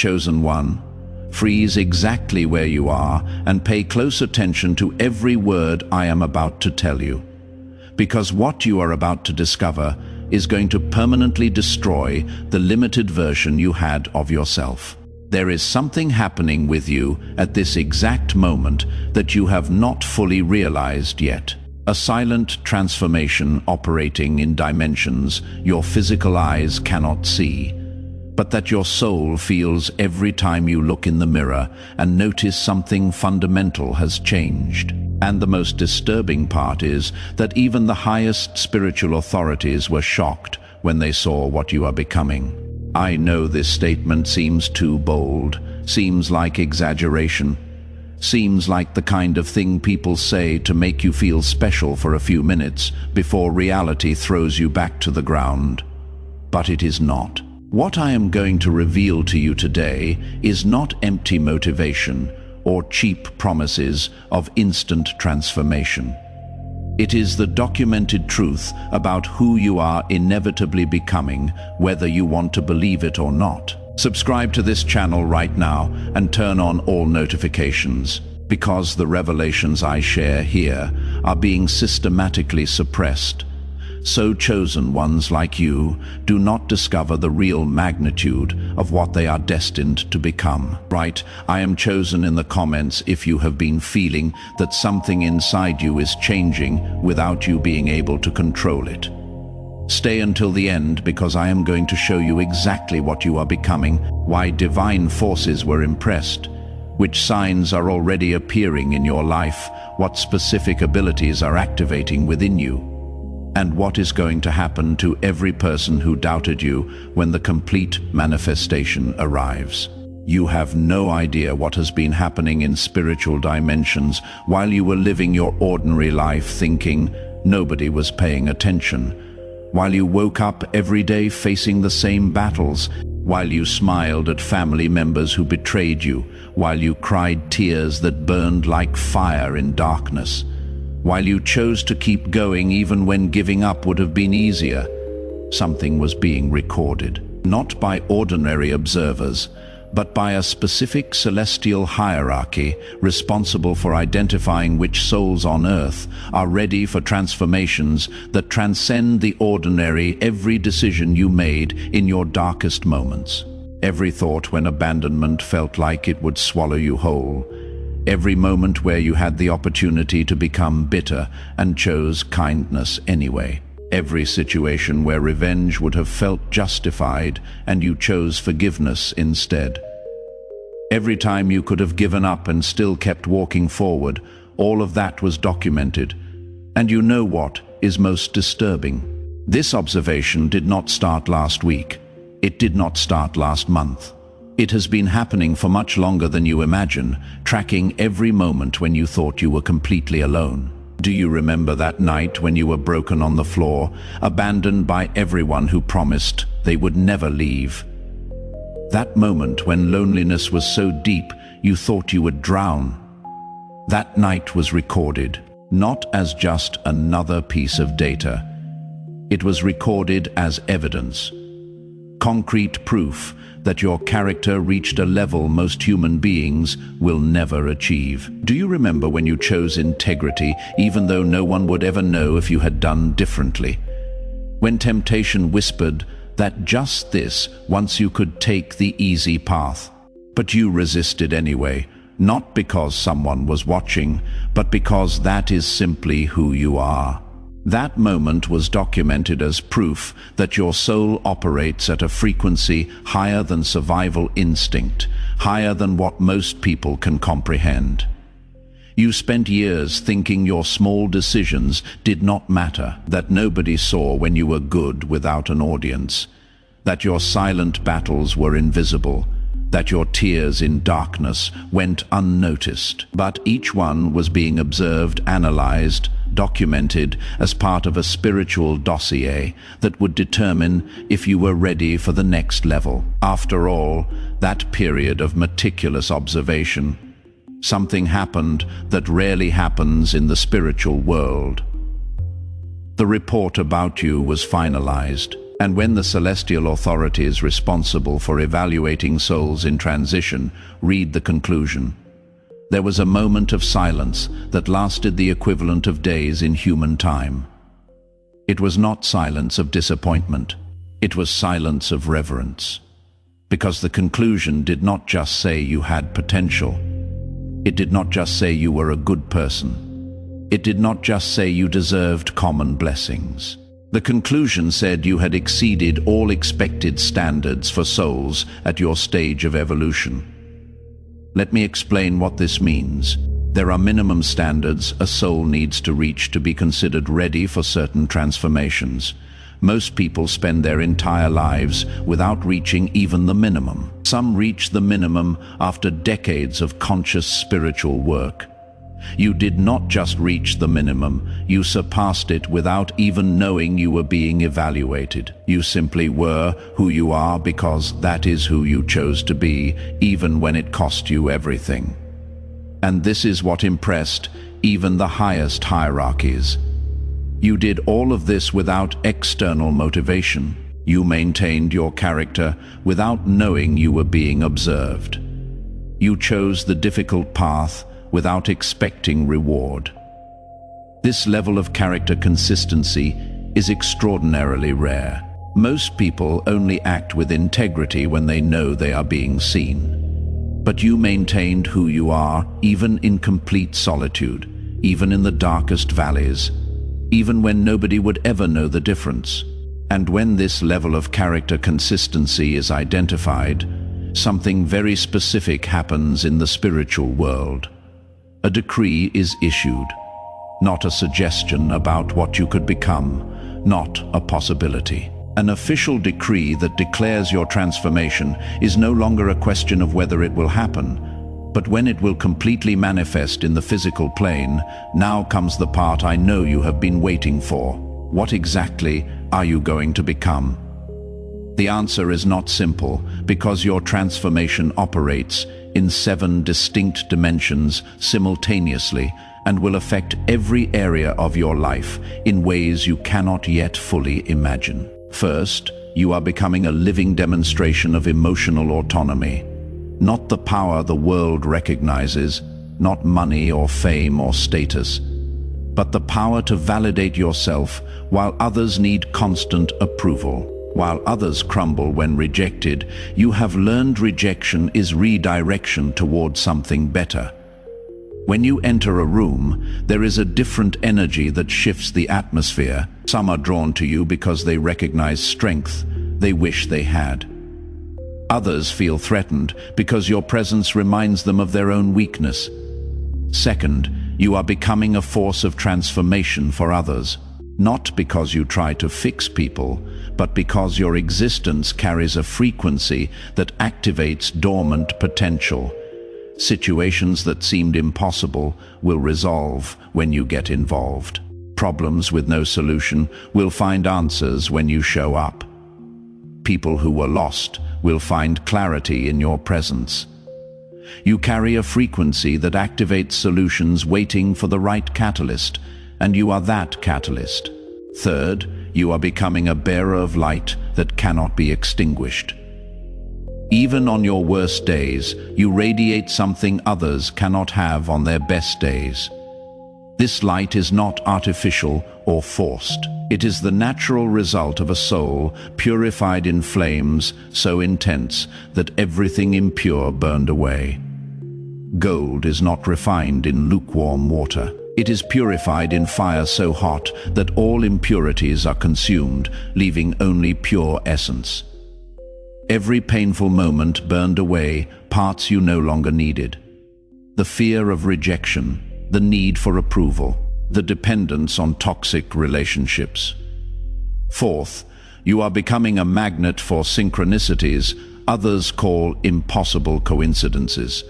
Chosen one, freeze exactly where you are and pay close attention to every word I am about to tell you. Because what you are about to discover is going to permanently destroy the limited version you had of yourself. There is something happening with you at this exact moment that you have not fully realized yet. A silent transformation operating in dimensions your physical eyes cannot see, but that your soul feels every time you look in the mirror and notice something fundamental has changed. And the most disturbing part is that even the highest spiritual authorities were shocked when they saw what you are becoming. I know this statement seems too bold, seems like exaggeration, seems like the kind of thing people say to make you feel special for a few minutes before reality throws you back to the ground. But it is not. What I am going to reveal to you today is not empty motivation or cheap promises of instant transformation. It is the documented truth about who you are inevitably becoming, whether you want to believe it or not. Subscribe to this channel right now and turn on all notifications, because the revelations I share here are being systematically suppressed. So chosen ones like you do not discover the real magnitude of what they are destined to become. Write, "I am chosen" in the comments if you have been feeling that something inside you is changing without you being able to control it. Stay until the end, because I am going to show you exactly what you are becoming, why divine forces were impressed, which signs are already appearing in your life, what specific abilities are activating within you, and what is going to happen to every person who doubted you when the complete manifestation arrives. You have no idea what has been happening in spiritual dimensions while you were living your ordinary life thinking nobody was paying attention, while you woke up every day facing the same battles, while you smiled at family members who betrayed you, while you cried tears that burned like fire in darkness, while you chose to keep going even when giving up would have been easier. Something was being recorded, not by ordinary observers, but by a specific celestial hierarchy responsible for identifying which souls on earth are ready for transformations that transcend the ordinary. Every decision you made in your darkest moments, every thought when abandonment felt like it would swallow you whole, every moment where you had the opportunity to become bitter and chose kindness anyway. Every situation where revenge would have felt justified and you chose forgiveness instead. Every time you could have given up and still kept walking forward, all of that was documented. And you know what is most disturbing? This observation did not start last week. It did not start last month. It has been happening for much longer than you imagine, tracking every moment when you thought you were completely alone. Do you remember that night when you were broken on the floor, abandoned by everyone who promised they would never leave? That moment when loneliness was so deep you thought you would drown. That night was recorded, not as just another piece of data. It was recorded as evidence, concrete proof that your character reached a level most human beings will never achieve. Do you remember when you chose integrity even though no one would ever know if you had done differently? When temptation whispered that just this once you could take the easy path, but you resisted anyway, not because someone was watching, but because that is simply who you are. That moment was documented as proof that your soul operates at a frequency higher than survival instinct, higher than what most people can comprehend. You spent years thinking your small decisions did not matter, that nobody saw when you were good without an audience, that your silent battles were invisible, that your tears in darkness went unnoticed. But each one was being observed, analyzed, documented as part of a spiritual dossier that would determine if you were ready for the next level. After all, that period of meticulous observation, something happened that rarely happens in the spiritual world. The report about you was finalized. And when the celestial authorities responsible for evaluating souls in transition read the conclusion, there was a moment of silence that lasted the equivalent of days in human time. It was not silence of disappointment, it was silence of reverence. Because the conclusion did not just say you had potential. It did not just say you were a good person. It did not just say you deserved common blessings. The conclusion said you had exceeded all expected standards for souls at your stage of evolution. Let me explain what this means. There are minimum standards a soul needs to reach to be considered ready for certain transformations. Most people spend their entire lives without reaching even the minimum. Some reach the minimum after decades of conscious spiritual work. You did not just reach the minimum, you surpassed it without even knowing you were being evaluated. You simply were who you are because that is who you chose to be, even when it cost you everything. And this is what impressed even the highest hierarchies. You did all of this without external motivation. You maintained your character without knowing you were being observed. You chose the difficult path without expecting reward. This level of character consistency is extraordinarily rare. Most people only act with integrity when they know they are being seen. But you maintained who you are, even in complete solitude, even in the darkest valleys, even when nobody would ever know the difference. And when this level of character consistency is identified, something very specific happens in the spiritual world. A decree is issued, not a suggestion about what you could become, not a possibility. An official decree that declares your transformation is no longer a question of whether it will happen, but when it will completely manifest in the physical plane. Now comes the part I know you have been waiting for. What exactly are you going to become? The answer is not simple, because your transformation operates in 7 distinct dimensions simultaneously and will affect every area of your life in ways you cannot yet fully imagine. First, you are becoming a living demonstration of emotional autonomy. Not the power the world recognizes, not money or fame or status, but the power to validate yourself while others need constant approval. While others crumble when rejected, you have learned rejection is redirection toward something better. When you enter a room, there is a different energy that shifts the atmosphere. Some are drawn to you because they recognize strength they wish they had. Others feel threatened because your presence reminds them of their own weakness. Second, you are becoming a force of transformation for others. Not because you try to fix people, but because your existence carries a frequency that activates dormant potential. Situations that seemed impossible will resolve when you get involved. Problems with no solution will find answers when you show up. People who were lost will find clarity in your presence. You carry a frequency that activates solutions waiting for the right catalyst, and you are that catalyst. Third, you are becoming a bearer of light that cannot be extinguished. Even on your worst days, you radiate something others cannot have on their best days. This light is not artificial or forced. It is the natural result of a soul purified in flames so intense that everything impure burned away. Gold is not refined in lukewarm water. It is purified in fire so hot that all impurities are consumed, leaving only pure essence. Every painful moment burned away parts you no longer needed. The fear of rejection, the need for approval, the dependence on toxic relationships. Fourth, you are becoming a magnet for synchronicities others call impossible coincidences.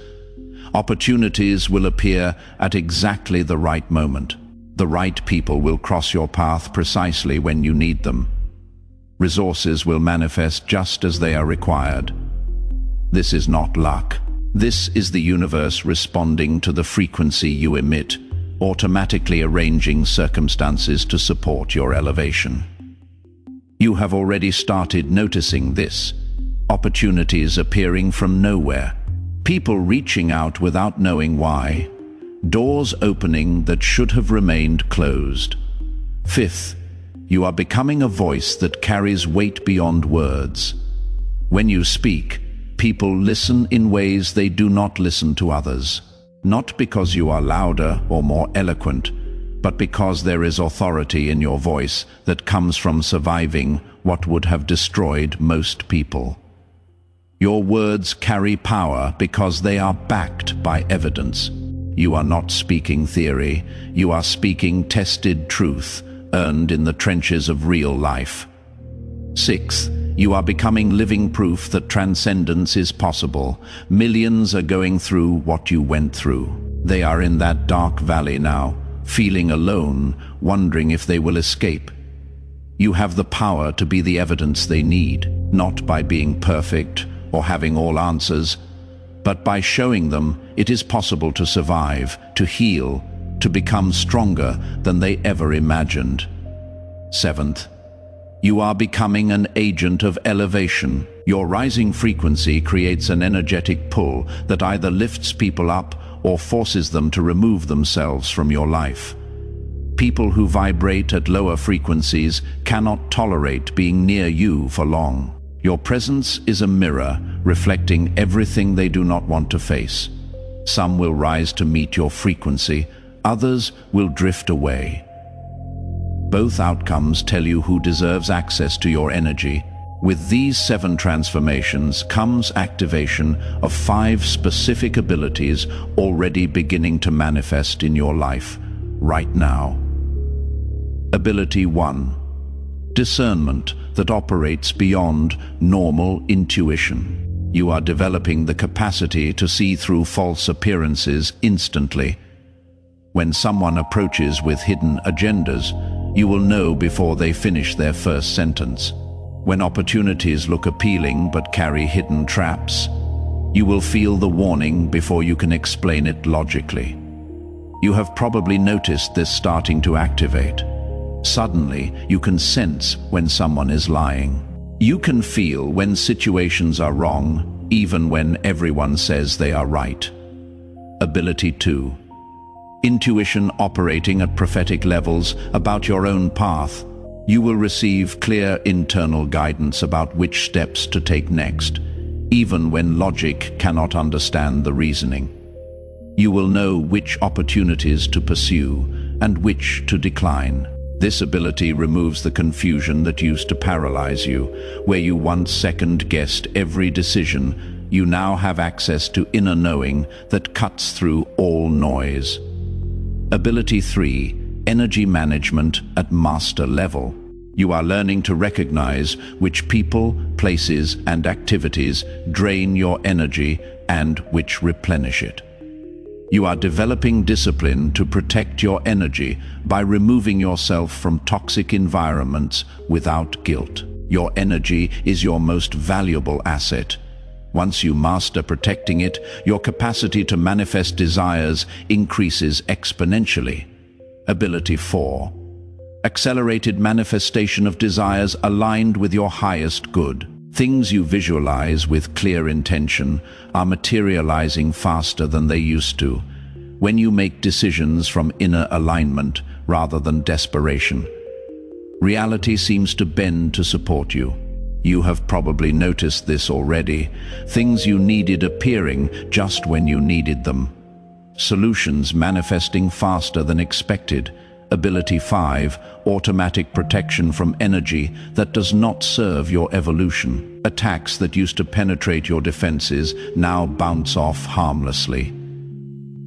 Opportunities will appear at exactly the right moment. The right people will cross your path precisely when you need them. Resources will manifest just as they are required. This is not luck. This is the universe responding to the frequency you emit, automatically arranging circumstances to support your elevation. You have already started noticing this. Opportunities appearing from nowhere. People reaching out without knowing why. Doors opening that should have remained closed. Fifth, you are becoming a voice that carries weight beyond words. When you speak, people listen in ways they do not listen to others. Not because you are louder or more eloquent, but because there is authority in your voice that comes from surviving what would have destroyed most people. Your words carry power because they are backed by evidence. You are not speaking theory, you are speaking tested truth, earned in the trenches of real life. Sixth, you are becoming living proof that transcendence is possible. Millions are going through what you went through. They are in that dark valley now, feeling alone, wondering if they will escape. You have the power to be the evidence they need, not by being perfect or having all answers, but by showing them it is possible to survive, to heal, to become stronger than they ever imagined. Seventh, you are becoming an agent of elevation. Your rising frequency creates an energetic pull that either lifts people up or forces them to remove themselves from your life. People who vibrate at lower frequencies cannot tolerate being near you for long. Your presence is a mirror reflecting everything they do not want to face. Some will rise to meet your frequency, others will drift away. Both outcomes tell you who deserves access to your energy. With these 7 transformations comes activation of 5 specific abilities already beginning to manifest in your life right now. Ability 1. Discernment that operates beyond normal intuition. You are developing the capacity to see through false appearances instantly. When someone approaches with hidden agendas, you will know before they finish their first sentence. When opportunities look appealing but carry hidden traps, you will feel the warning before you can explain it logically. You have probably noticed this starting to activate. Suddenly, you can sense when someone is lying. You can feel when situations are wrong, even when everyone says they are right. Ability 2. Intuition operating at prophetic levels about your own path. You will receive clear internal guidance about which steps to take next, even when logic cannot understand the reasoning. You will know which opportunities to pursue and which to decline. This ability removes the confusion that used to paralyze you. Where you once second-guessed every decision, you now have access to inner knowing that cuts through all noise. Ability 3. Energy management at master level. You are learning to recognize which people, places, and activities drain your energy and which replenish it. You are developing discipline to protect your energy by removing yourself from toxic environments without guilt. Your energy is your most valuable asset. Once you master protecting it, your capacity to manifest desires increases exponentially. Ability 4. Accelerated manifestation of desires aligned with your highest good. Things you visualize with clear intention are materializing faster than they used to, when you make decisions from inner alignment rather than desperation. Reality seems to bend to support you. You have probably noticed this already. Things you needed appearing just when you needed them. Solutions manifesting faster than expected. Ability 5. Automatic protection from energy that does not serve your evolution. Attacks that used to penetrate your defenses now bounce off harmlessly.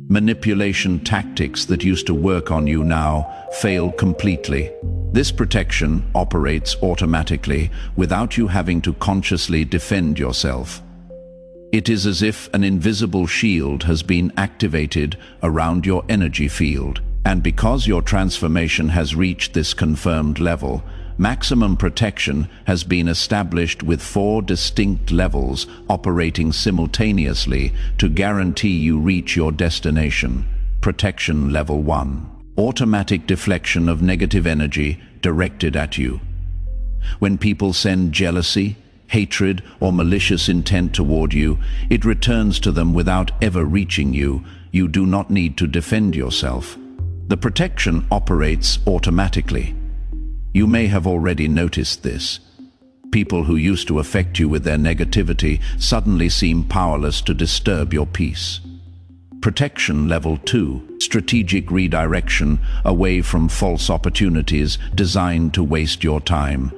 Manipulation tactics that used to work on you now fail completely. This protection operates automatically without you having to consciously defend yourself. It is as if an invisible shield has been activated around your energy field. And because your transformation has reached this confirmed level, maximum protection has been established with 4 distinct levels operating simultaneously to guarantee you reach your destination. Protection Level 1. Automatic deflection of negative energy directed at you. When people send jealousy, hatred, or malicious intent toward you, it returns to them without ever reaching you. You do not need to defend yourself. The protection operates automatically. You may have already noticed this. People who used to affect you with their negativity suddenly seem powerless to disturb your peace. Protection level 2, strategic redirection away from false opportunities designed to waste your time.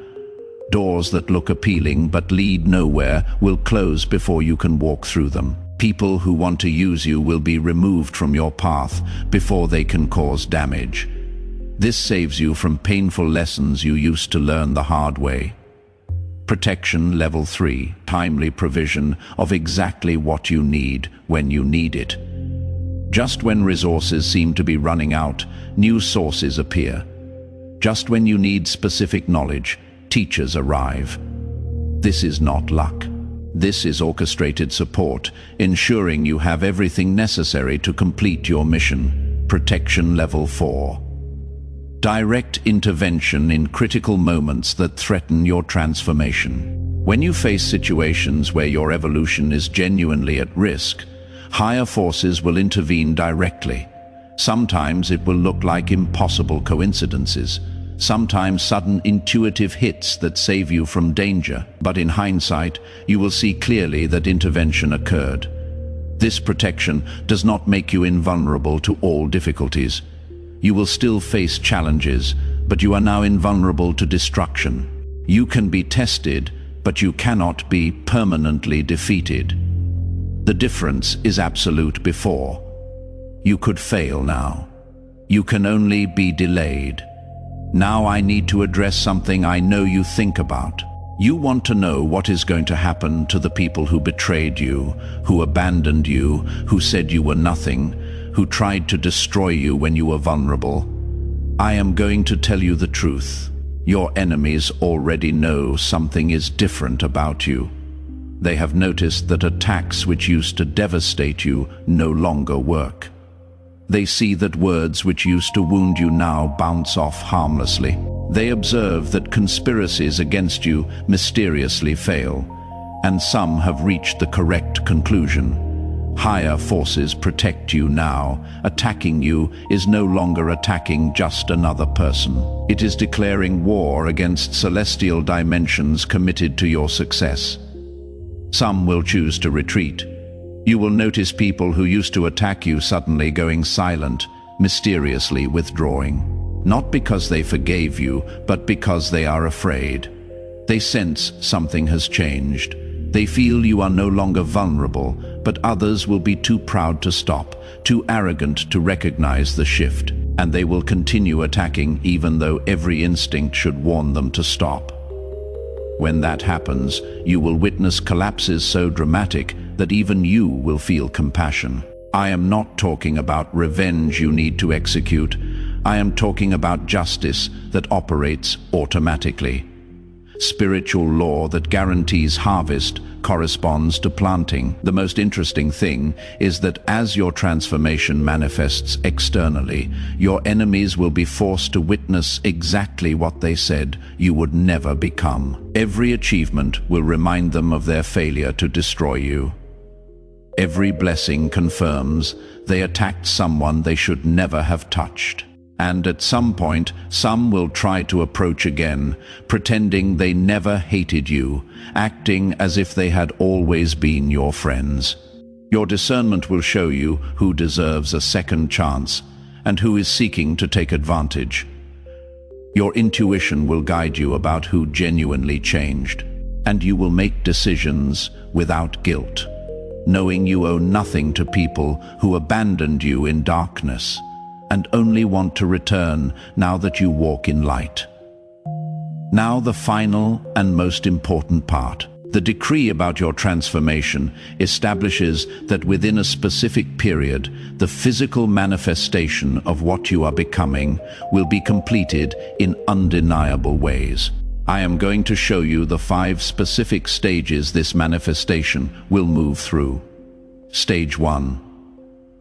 Doors that look appealing but lead nowhere will close before you can walk through them. People who want to use you will be removed from your path before they can cause damage. This saves you from painful lessons you used to learn the hard way. Protection level 3, timely provision of exactly what you need when you need it. Just when resources seem to be running out, new sources appear. Just when you need specific knowledge, teachers arrive. This is not luck. This is orchestrated support, ensuring you have everything necessary to complete your mission. Protection level 4. Direct intervention in critical moments that threaten your transformation. When you face situations where your evolution is genuinely at risk, higher forces will intervene directly. Sometimes it will look like impossible coincidences. Sometimes sudden intuitive hits that save you from danger, but in hindsight, you will see clearly that intervention occurred. This protection does not make you invulnerable to all difficulties. You will still face challenges, but you are now invulnerable to destruction. You can be tested, but you cannot be permanently defeated. The difference is absolute before. You could fail now. You can only be delayed. Now I need to address something I know you think about. You want to know what is going to happen to the people who betrayed you, who abandoned you, who said you were nothing, who tried to destroy you when you were vulnerable. I am going to tell you the truth. Your enemies already know something is different about you. They have noticed that attacks which used to devastate you no longer work. They see that words which used to wound you now bounce off harmlessly. They observe that conspiracies against you mysteriously fail, and some have reached the correct conclusion. Higher forces protect you now. Attacking you is no longer attacking just another person. It is declaring war against celestial dimensions committed to your success. Some will choose to retreat. You will notice people who used to attack you suddenly going silent, mysteriously withdrawing. Not because they forgave you, but because they are afraid. They sense something has changed. They feel you are no longer vulnerable, but others will be too proud to stop, too arrogant to recognize the shift, and they will continue attacking even though every instinct should warn them to stop. When that happens, you will witness collapses so dramatic that even you will feel compassion. I am not talking about revenge you need to execute. I am talking about justice that operates automatically. Spiritual law that guarantees harvest corresponds to planting. The most interesting thing is that as your transformation manifests externally, your enemies will be forced to witness exactly what they said you would never become. Every achievement will remind them of their failure to destroy you. Every blessing confirms they attacked someone they should never have touched. And at some point, some will try to approach again, pretending they never hated you, acting as if they had always been your friends. Your discernment will show you who deserves a second chance and who is seeking to take advantage. Your intuition will guide you about who genuinely changed, and you will make decisions without guilt, knowing you owe nothing to people who abandoned you in darkness and only want to return now that you walk in light. Now the final and most important part. The decree about your transformation establishes that within a specific period, the physical manifestation of what you are becoming will be completed in undeniable ways. I am going to show you the 5 specific stages this manifestation will move through. Stage 1.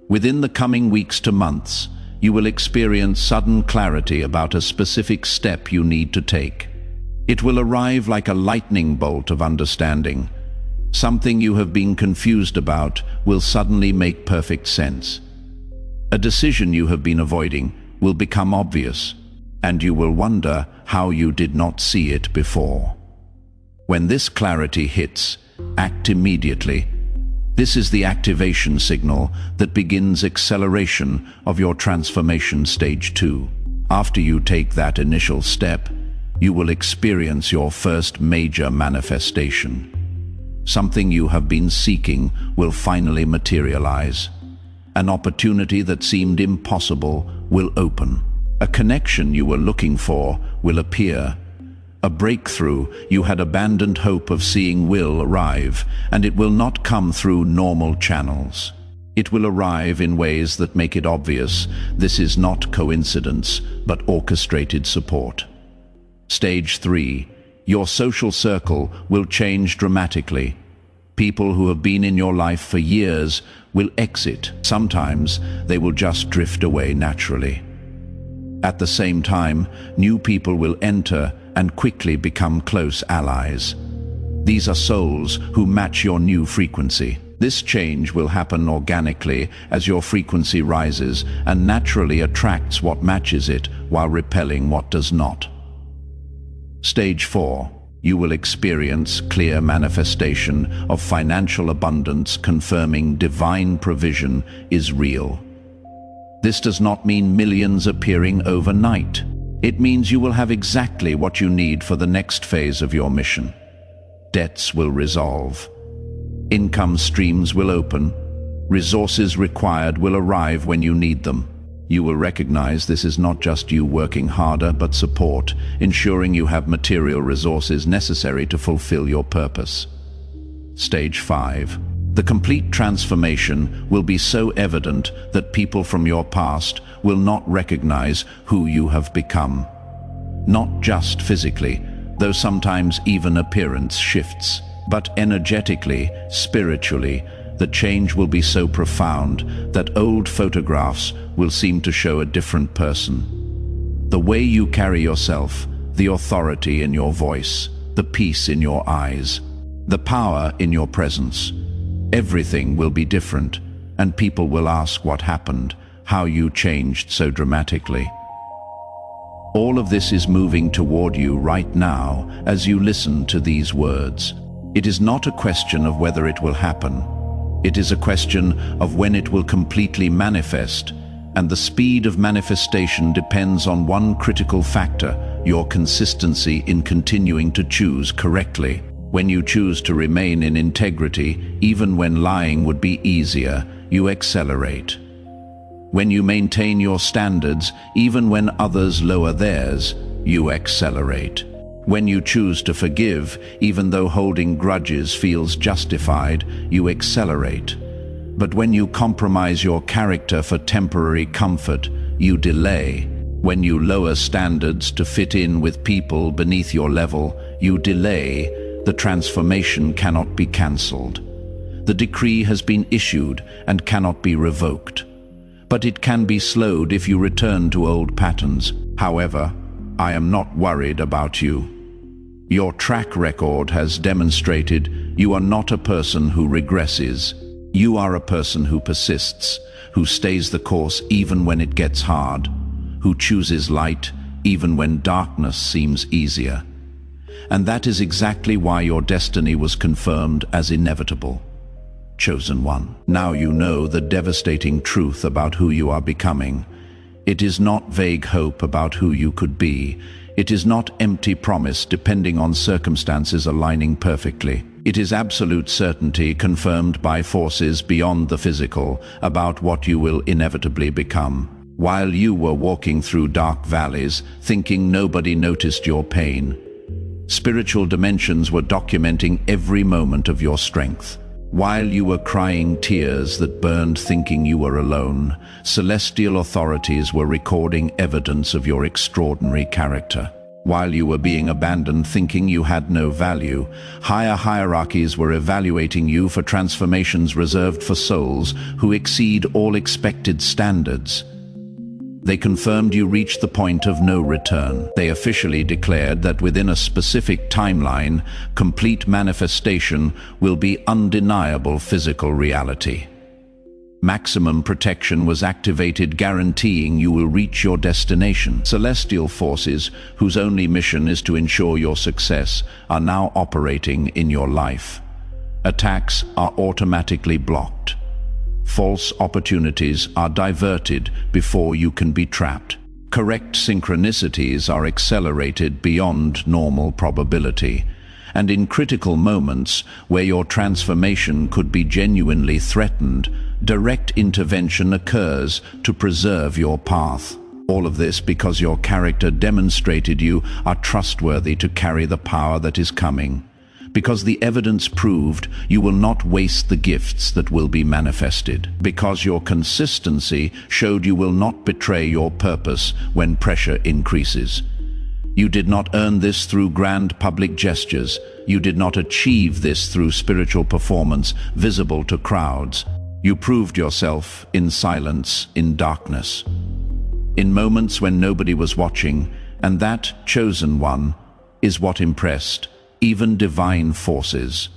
Within the coming weeks to months, you will experience sudden clarity about a specific step you need to take. It will arrive like a lightning bolt of understanding. Something you have been confused about will suddenly make perfect sense. A decision you have been avoiding will become obvious, and you will wonder how you did not see it before. When this clarity hits, act immediately. This is the activation signal that begins acceleration of your transformation stage 2. After you take that initial step, you will experience your first major manifestation. Something you have been seeking will finally materialize. An opportunity that seemed impossible will open. A connection you were looking for will appear. A breakthrough you had abandoned hope of seeing will arrive, and it will not come through normal channels. It will arrive in ways that make it obvious this is not coincidence, but orchestrated support. Stage 3. Your social circle will change dramatically. People who have been in your life for years will exit. Sometimes they will just drift away naturally. At the same time, new people will enter and quickly become close allies. These are souls who match your new frequency. This change will happen organically as your frequency rises and naturally attracts what matches it while repelling what does not. Stage 4. You will experience clear manifestation of financial abundance, confirming divine provision is real. This does not mean millions appearing overnight. It means you will have exactly what you need for the next phase of your mission. Debts will resolve. Income streams will open. Resources required will arrive when you need them. You will recognize this is not just you working harder, but support, ensuring you have material resources necessary to fulfill your purpose. Stage 5. The complete transformation will be so evident that people from your past will not recognize who you have become. Not just physically, though sometimes even appearance shifts, but energetically, spiritually, the change will be so profound that old photographs will seem to show a different person. The way you carry yourself, the authority in your voice, the peace in your eyes, the power in your presence, everything will be different, and people will ask what happened, how you changed so dramatically. All of this is moving toward you right now as you listen to these words. It is not a question of whether it will happen. It is a question of when it will completely manifest, and the speed of manifestation depends on one critical factor: your consistency in continuing to choose correctly. When you choose to remain in integrity, even when lying would be easier, you accelerate. When you maintain your standards, even when others lower theirs, you accelerate. When you choose to forgive, even though holding grudges feels justified, you accelerate. But when you compromise your character for temporary comfort, you delay. When you lower standards to fit in with people beneath your level, you delay. The transformation cannot be cancelled. The decree has been issued and cannot be revoked. But it can be slowed if you return to old patterns. However, I am not worried about you. Your track record has demonstrated you are not a person who regresses. You are a person who persists, who stays the course even when it gets hard, who chooses light even when darkness seems easier. And that is exactly why your destiny was confirmed as inevitable. Chosen one. Now you know the devastating truth about who you are becoming. It is not vague hope about who you could be. It is not empty promise depending on circumstances aligning perfectly. It is absolute certainty confirmed by forces beyond the physical about what you will inevitably become. While you were walking through dark valleys, thinking nobody noticed your pain, spiritual dimensions were documenting every moment of your strength. While you were crying tears that burned thinking you were alone, celestial authorities were recording evidence of your extraordinary character. While you were being abandoned thinking you had no value, higher hierarchies were evaluating you for transformations reserved for souls who exceed all expected standards. They confirmed you reached the point of no return. They officially declared that within a specific timeline, complete manifestation will be undeniable physical reality. Maximum protection was activated, guaranteeing you will reach your destination. Celestial forces, whose only mission is to ensure your success, are now operating in your life. Attacks are automatically blocked. False opportunities are diverted before you can be trapped. Correct synchronicities are accelerated beyond normal probability. And in critical moments where your transformation could be genuinely threatened, direct intervention occurs to preserve your path. All of this because your character demonstrated you are trustworthy to carry the power that is coming. Because the evidence proved you will not waste the gifts that will be manifested. Because your consistency showed you will not betray your purpose when pressure increases. You did not earn this through grand public gestures. You did not achieve this through spiritual performance visible to crowds. You proved yourself in silence, in darkness. In moments when nobody was watching, and that chosen one is what impressed even divine forces.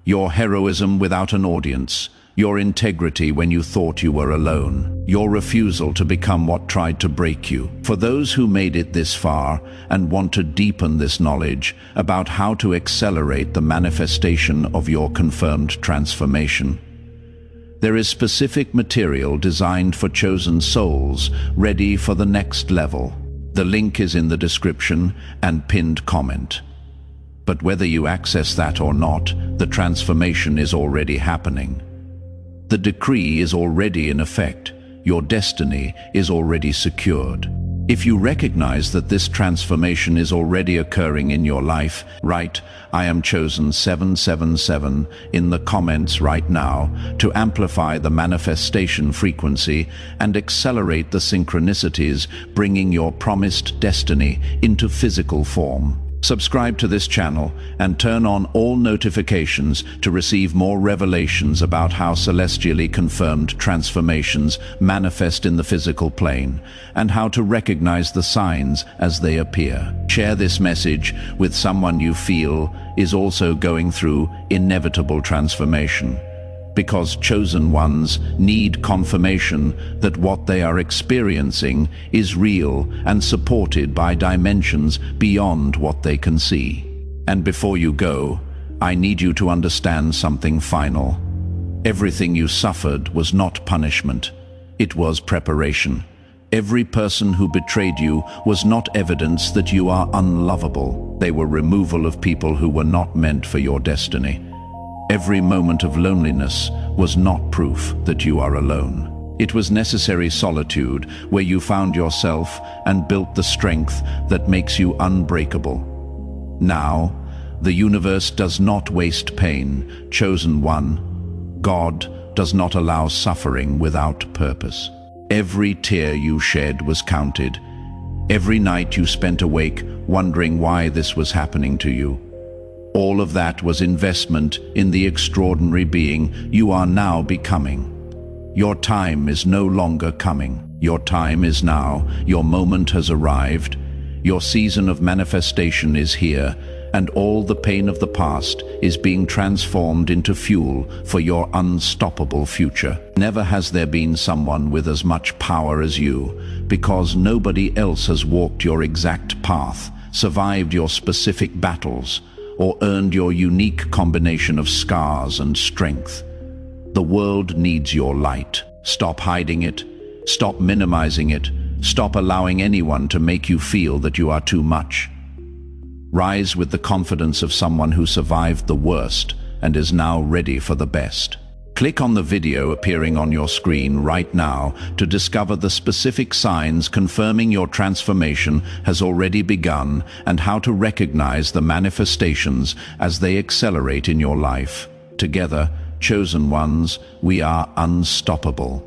Your heroism without an audience, your integrity when you thought you were alone, your refusal to become what tried to break you. For those who made it this far and want to deepen this knowledge about how to accelerate the manifestation of your confirmed transformation, there is specific material designed for chosen souls ready for the next level. The link is in the description and pinned comment. But whether you access that or not, the transformation is already happening. The decree is already in effect. Your destiny is already secured. If you recognize that this transformation is already occurring in your life, write "I am chosen 777" in the comments right now to amplify the manifestation frequency and accelerate the synchronicities, bringing your promised destiny into physical form. Subscribe to this channel and turn on all notifications to receive more revelations about how celestially confirmed transformations manifest in the physical plane and how to recognize the signs as they appear. Share this message with someone you feel is also going through inevitable transformation, because chosen ones need confirmation that what they are experiencing is real and supported by dimensions beyond what they can see. And before you go, I need you to understand something final. Everything you suffered was not punishment. It was preparation. Every person who betrayed you was not evidence that you are unlovable. They were removal of people who were not meant for your destiny. Every moment of loneliness was not proof that you are alone. It was necessary solitude where you found yourself and built the strength that makes you unbreakable. Now, the universe does not waste pain. Chosen one, God does not allow suffering without purpose. Every tear you shed was counted. Every night you spent awake wondering why this was happening to you. All of that was investment in the extraordinary being you are now becoming. Your time is no longer coming. Your time is now. Your moment has arrived. Your season of manifestation is here, and all the pain of the past is being transformed into fuel for your unstoppable future. Never has there been someone with as much power as you, because nobody else has walked your exact path, survived your specific battles, or earned your unique combination of scars and strength. The world needs your light. Stop hiding it. Stop minimizing it. Stop allowing anyone to make you feel that you are too much. Rise with the confidence of someone who survived the worst and is now ready for the best. Click on the video appearing on your screen right now to discover the specific signs confirming your transformation has already begun and how to recognize the manifestations as they accelerate in your life. Together, chosen ones, we are unstoppable.